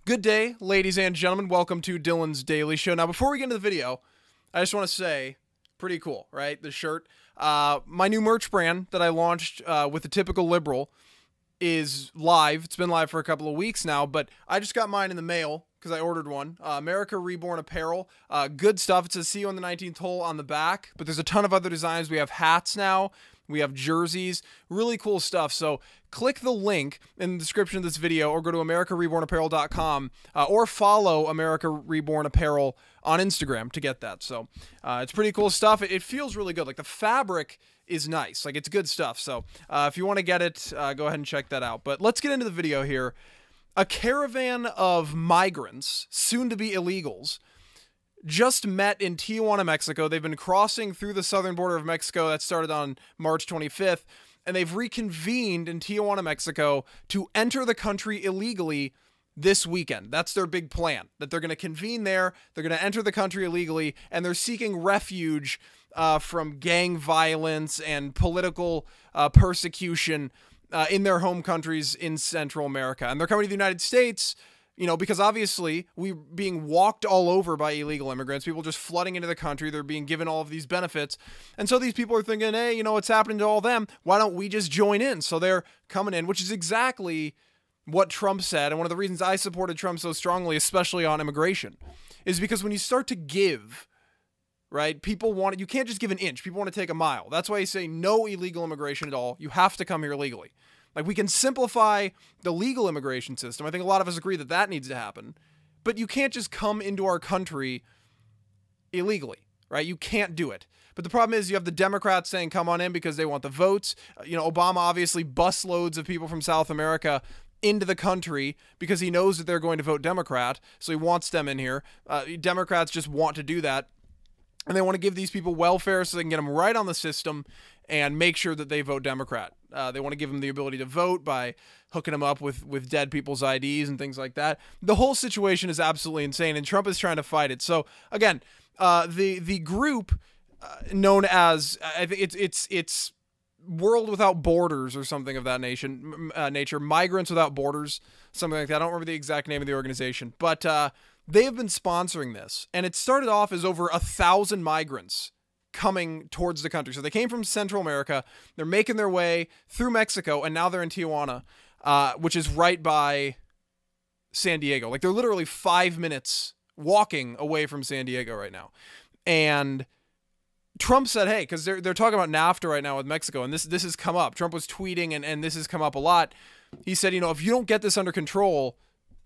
Good day, ladies and gentlemen. Welcome to Dylan's Daily Show. Now, before we get into the video, I just want to say, pretty cool, right? The shirt. My new merch brand that I launched with the Typical Liberal is live. It's been live for a couple of weeks now, but I just got mine in the mail because I ordered one. America Reborn Apparel. Good stuff. It says see you on the 19th hole on the back, but there's a ton of other designs. We have hats now. We have jerseys, really cool stuff. So click the link in the description of this video or go to americarebornapparel.com or follow America Reborn Apparel on Instagram to get that. So it's pretty cool stuff. It feels really good. Like the fabric is nice. Like it's good stuff. So if you want to get it, go ahead and check that out. But let's get into the video here. A caravan of migrants, soon to be illegals, just met in Tijuana, Mexico. They've been crossing through the southern border of Mexico. That started on March 25th. And they've reconvened in Tijuana, Mexico to enter the country illegally this weekend. That's their big plan, that they're going to convene there. They're going to enter the country illegally, and they're seeking refuge from gang violence and political persecution in their home countries in Central America. And they're coming to the United States, you know, because obviously we're being walked all over by illegal immigrants, people just flooding into the country. They're being given all of these benefits. And so these people are thinking, hey, you know, what's happening to all them? Why don't we just join in? So they're coming in, which is exactly what Trump said. And one of the reasons I supported Trump so strongly, especially on immigration, is because when you start to give, right, people want it. You can't just give an inch. People want to take a mile. That's why you say no illegal immigration at all. You have to come here legally. Like, we can simplify the legal immigration system. I think a lot of us agree that that needs to happen. But you can't just come into our country illegally, right? You can't do it. But the problem is you have the Democrats saying come on in because they want the votes. You know, Obama obviously bus loads of people from South America into the country because he knows that they're going to vote Democrat. So he wants them in here. Democrats just want to do that. And they want to give these people welfare so they can get them right on the system and make sure that they vote Democrat. They want to give them the ability to vote by hooking them up with dead people's IDs and things like that. The whole situation is absolutely insane, and Trump is trying to fight it. So again, the group known as I think it's World Without Borders or something of that nature, Migrants Without Borders, something like that. I don't remember the exact name of the organization, but they have been sponsoring this, and it started off as over 1,000 migrants coming towards the country. So they came from Central America, they're making their way through Mexico, and now they're in Tijuana, which is right by San Diego. Like, they're literally 5 minutes walking away from San Diego right now. And Trump said, hey, because they're talking about NAFTA right now with Mexico, and this has come up. Trump was tweeting, and this has come up a lot. He said, you know, if you don't get this under control,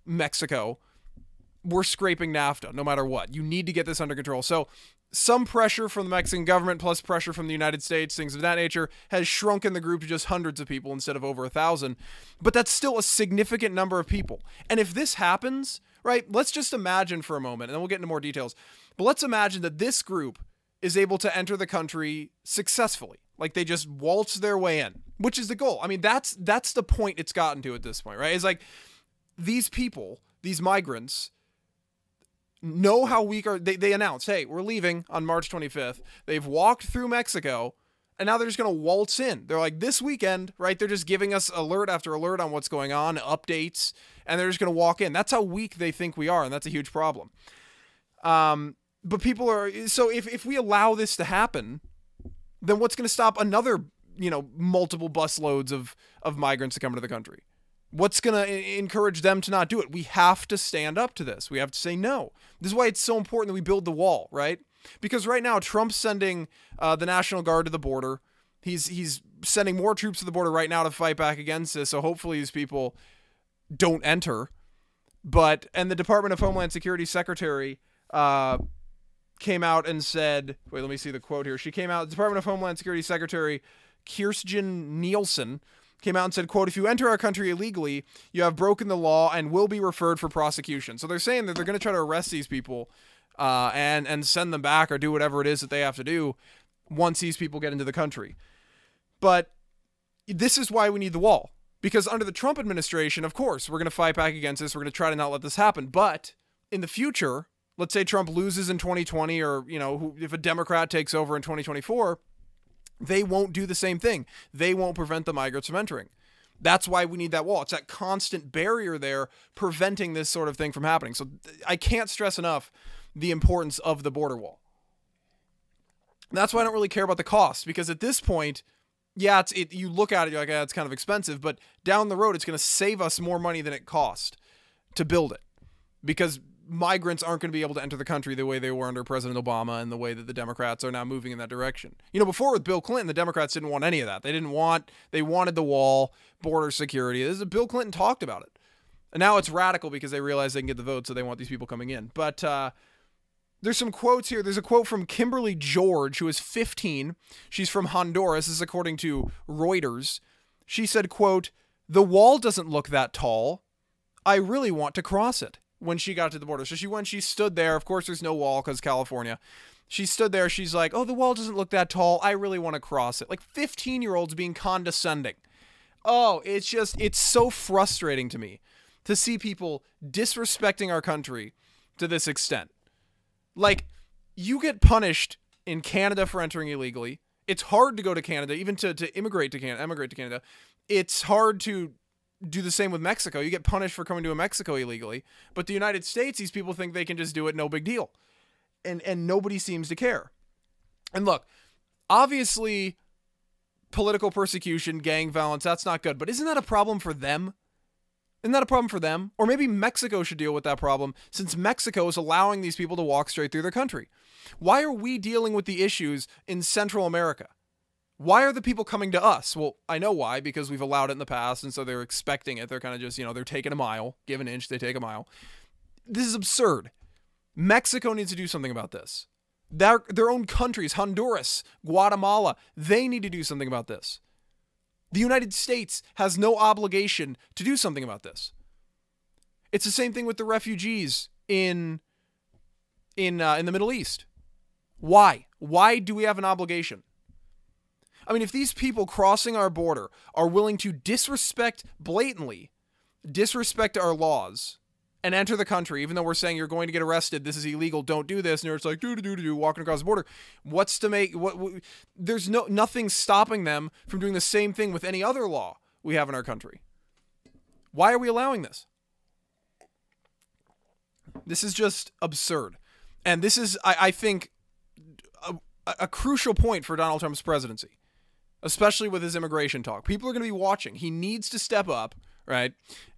Mexico, we're scraping NAFTA no matter what. You need to get this under control. So some pressure from the Mexican government plus pressure from the United States, things of that nature, has shrunken the group to just hundreds of people instead of over 1,000. But that's still a significant number of people. And if this happens, right, let's just imagine for a moment, and then we'll get into more details, but let's imagine that this group is able to enter the country successfully. Like, they just waltz their way in, which is the goal. I mean, that's the point it's gotten to at this point, right? It's like these people, these migrants, know how weak they announced, hey, we're leaving on March 25th. They've walked through Mexico, and now they're just going to waltz in. They're like, this weekend, right, they're just giving us alert after alert on what's going on, updates, and they're just going to walk in. That's how weak they think we are, and that's a huge problem. But people are, so if we allow this to happen, then what's going to stop another, you know, multiple bus loads of migrants to come into the country? What's going to encourage them to not do it? We have to stand up to this. We have to say no. This is why it's so important that we build the wall, right? Because right now, Trump's sending the National Guard to the border. He's sending more troops to the border right now to fight back against this. So hopefully these people don't enter. And the Department of Homeland Security Secretary came out and said, wait, let me see the quote here. She came out, the Department of Homeland Security Secretary Kirstjen Nielsen came out and said, quote, if you enter our country illegally, you have broken the law and will be referred for prosecution. So they're saying that they're going to try to arrest these people and send them back or do whatever it is that they have to do once these people get into the country. But this is why we need the wall. Because under the Trump administration, of course, we're going to fight back against this. We're going to try to not let this happen. But in the future, let's say Trump loses in 2020 or, you know, if a Democrat takes over in 2024, they won't do the same thing. They won't prevent the migrants from entering. That's why we need that wall. It's that constant barrier there preventing this sort of thing from happening. So I can't stress enough the importance of the border wall. That's why I don't really care about the cost, because at this point, yeah, you look at it, you're like, it's kind of expensive, but down the road, it's going to save us more money than it cost to build it, because migrants aren't going to be able to enter the country the way they were under President Obama and the way that the Democrats are now moving in that direction. You know, before with Bill Clinton, the Democrats didn't want any of that. They wanted the wall, border security. Bill Clinton talked about it. And now it's radical because they realize they can get the vote, so they want these people coming in. But there's some quotes here. There's a quote from Kimberly George, who is 15. She's from Honduras. This is according to Reuters. She said, quote, "The wall doesn't look that tall. I really want to cross it." When she got to the border. So she stood there. Of course, there's no wall because California. She stood there. She's like, "Oh, the wall doesn't look that tall. I really want to cross it." Like 15-year-olds being condescending. Oh, it's so frustrating to me to see people disrespecting our country to this extent. Like, you get punished in Canada for entering illegally. It's hard to go to Canada, even to emigrate to Canada. It's hard to do the same with Mexico. You get punished for coming to Mexico illegally. But the United States, these people think they can just do it, no big deal. And nobody seems to care. And look, obviously, political persecution, gang violence, that's not good. But isn't that a problem for them? Isn't that a problem for them? Or maybe Mexico should deal with that problem, since Mexico is allowing these people to walk straight through their country. Why are we dealing with the issues in Central America? Why are the people coming to us? Well, I know why, because we've allowed it in the past, and so they're expecting it. They're kind of just, they're taking a mile. Give an inch, they take a mile. This is absurd. Mexico needs to do something about this. Their own countries, Honduras, Guatemala, they need to do something about this. The United States has no obligation to do something about this. It's the same thing with the refugees in the Middle East. Why? Why do we have an obligation? I mean, if these people crossing our border are willing to blatantly disrespect our laws and enter the country, even though we're saying you're going to get arrested, this is illegal, don't do this, and it's like, walking across the border, there's nothing stopping them from doing the same thing with any other law we have in our country. Why are we allowing this? This is just absurd. And this is, I think, a crucial point for Donald Trump's presidency. Especially with his immigration talk. People are going to be watching. He needs to step up, right?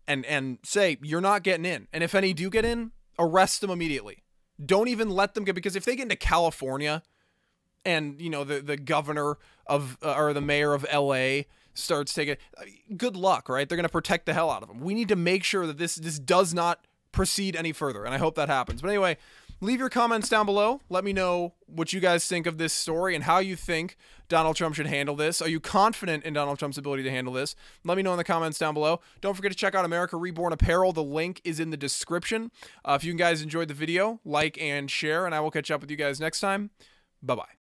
And say, you're not getting in. And if any do get in, arrest them immediately. Don't even let them get, because if they get into California and, the governor of, or the mayor of LA starts taking, good luck, right? They're going to protect the hell out of them. We need to make sure that this does not proceed any further. And I hope that happens. But anyway, leave your comments down below. Let me know what you guys think of this story and how you think Donald Trump should handle this. Are you confident in Donald Trump's ability to handle this? Let me know in the comments down below. Don't forget to check out America Reborn Apparel. The link is in the description. If you guys enjoyed the video, like and share, and I will catch up with you guys next time. Bye-bye.